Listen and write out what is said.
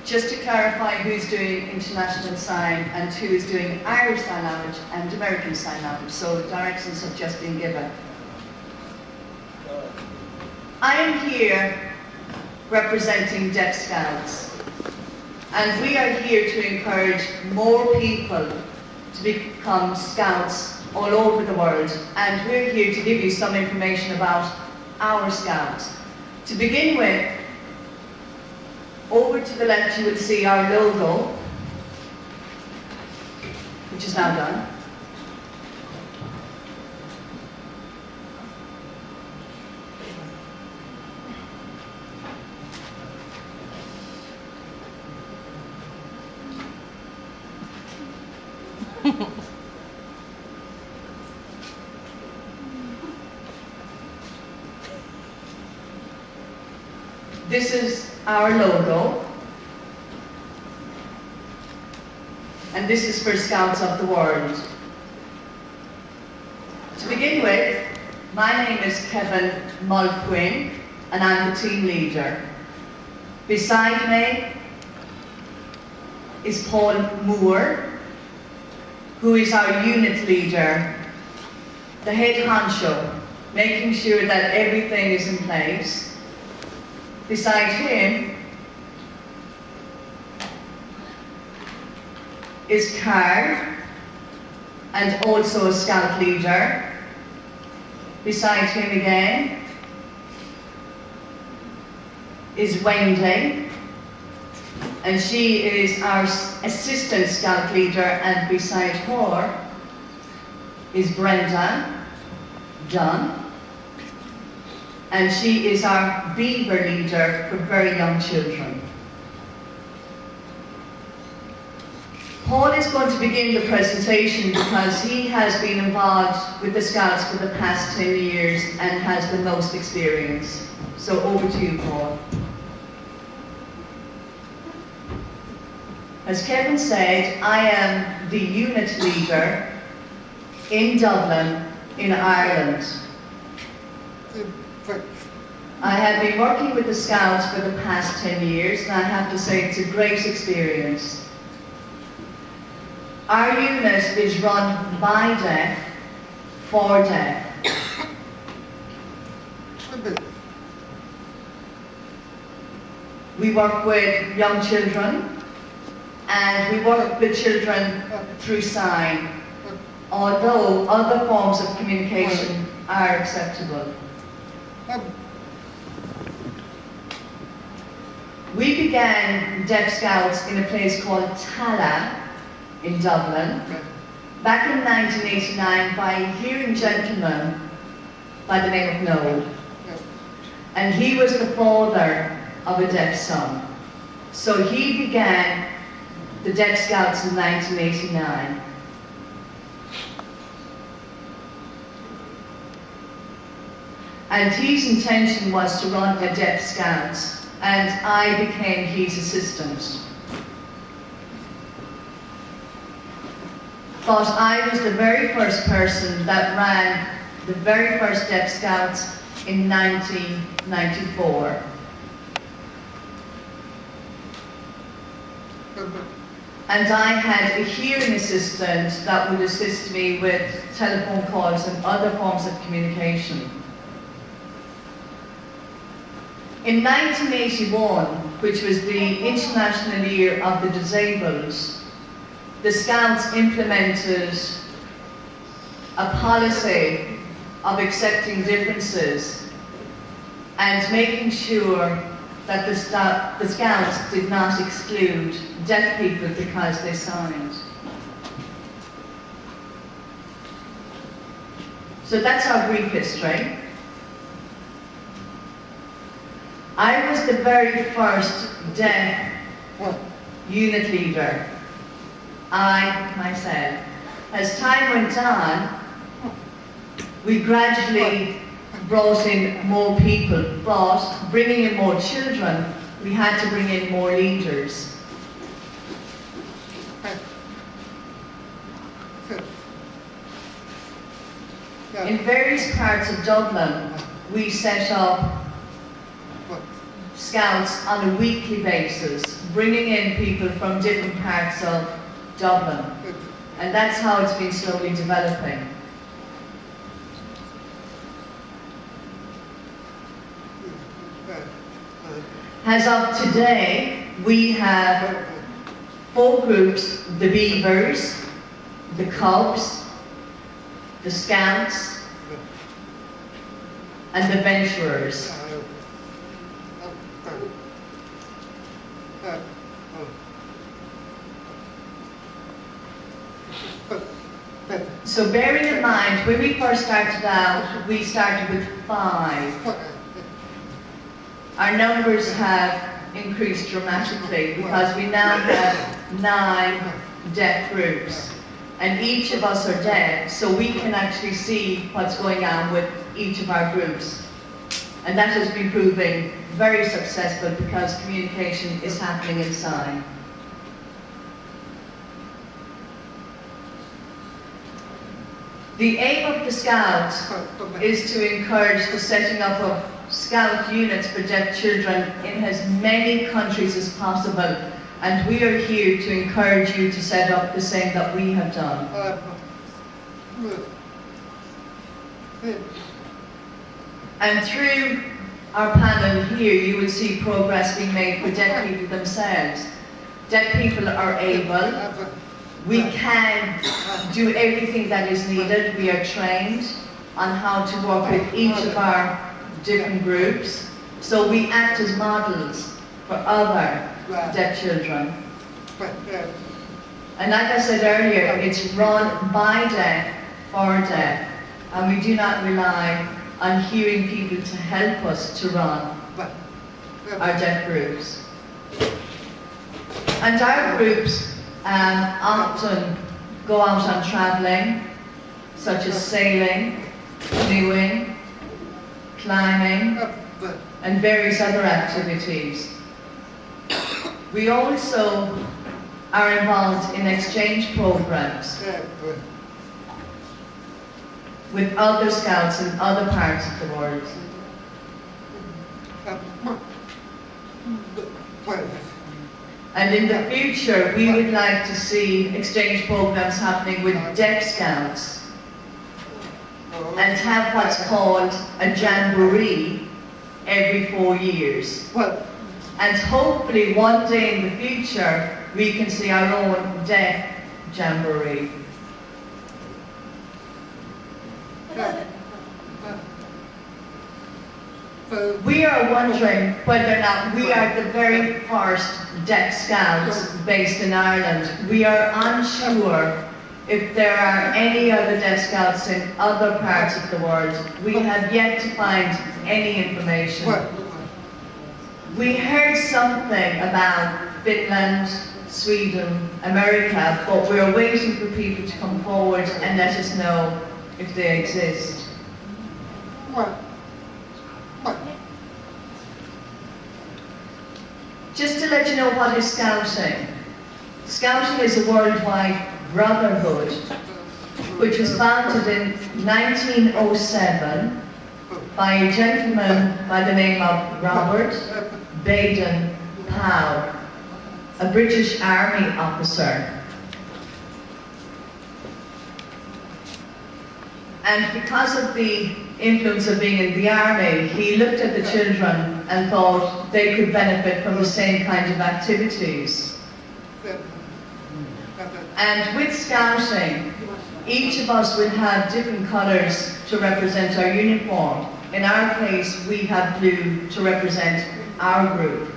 Just to clarify who's doing International Sign and who is doing Irish Sign Language and American Sign Language, so directions have just been given. I am here representing Deaf Scouts, and we are here to encourage more people to become Scouts all over the world, and we're here to give you some information about our Scouts. To begin with, over to the left you will see our logo, which is now done. This is our logo, and this is for Scouts of the world. To begin with, my name is Kevin Mulquin, and I'm the team leader. Beside me is Paul Moore, who is our unit leader, the head honcho, making sure that everything is in place. Beside him is Carl, and also a Scout leader. Beside him again is Wendy, and she is our assistant Scout leader, and beside her is Brenda Dunn, and she is our Beaver leader for very young children. Paul is going to begin the presentation because he has been involved with the Scouts for the past 10 years and has the most experience. So over to you, Paul. As Kevin said, I am the unit leader in Dublin, in Ireland. I have been working with the Scouts for the past 10 years, and I have to say it's a great experience. Our unit is run by deaf, for deaf. We work with young children, and we work with children through sign, although other forms of communication are acceptable. We began Deaf Scouts in a place called Tala in Dublin back in 1989 by a hearing gentleman by the name of Noel. And he was the father of a deaf son. So he began the Deaf Scouts in 1989. And his intention was to run a Deaf Scouts, and I became his assistant. But I was the very first person that ran the very first Deaf Scouts in 1994. And I had a hearing assistant that would assist me with telephone calls and other forms of communication. In 1981, which was the International Year of the Disabled, the Scouts implemented a policy of accepting differences and making sure that the Scouts did not exclude deaf people because they signed. So that's our brief history. I was the very first deaf unit leader. I, myself. As time went on, we gradually brought in more people, but bringing in more children, we had to bring in more leaders. In various parts of Dublin, we set up Scouts on a weekly basis, bringing in people from different parts of Dublin. And that's how it's been slowly developing. As of today, we have 4 groups: the Beavers, the Cubs, the Scouts, and the Venturers. So bearing in mind, when we first started out, we started with 5. Our numbers have increased dramatically because we now have 9 deaf groups. And each of us are deaf, so we can actually see what's going on with each of our groups. And that has been proving very successful because communication is happening in sign. The aim of the Scouts is to encourage the setting up of Scout units for deaf children in as many countries as possible, and we are here to encourage you to set up the same that we have done. And through our panel here, you will see progress being made for deaf people themselves. Deaf people are able. We can do everything that is needed. We are trained on how to work with each of our different groups. So we act as models for other deaf children. And like I said earlier, it's run by deaf, for deaf. And we do not rely on hearing people to help us to run our deaf groups. And our groups often go out on travelling, such as sailing, canoeing, climbing, and various other activities. We also are involved in exchange programs with other Scouts in other parts of the world. And in the future, we would like to see exchange programs happening with deaf Scouts and have what's called a jamboree every 4 years. And hopefully one day in the future, we can see our own deaf jamboree. We are wondering whether or not we are the very first deaf Scouts based in Ireland. We are unsure if there are any other deaf Scouts in other parts of the world. We have yet to find any information. We heard something about Finland, Sweden, America, but we're waiting for people to come forward and let us know if they exist. Just to let you know what is Scouting. Scouting is a worldwide brotherhood which was founded in 1907 by a gentleman by the name of Robert Baden-Powell, a British Army officer. And because of the influence of being in the army, he looked at the children and thought they could benefit from the same kind of activities. And with Scouting, each of us will have different colours to represent our uniform. In our case, we have blue to represent our group.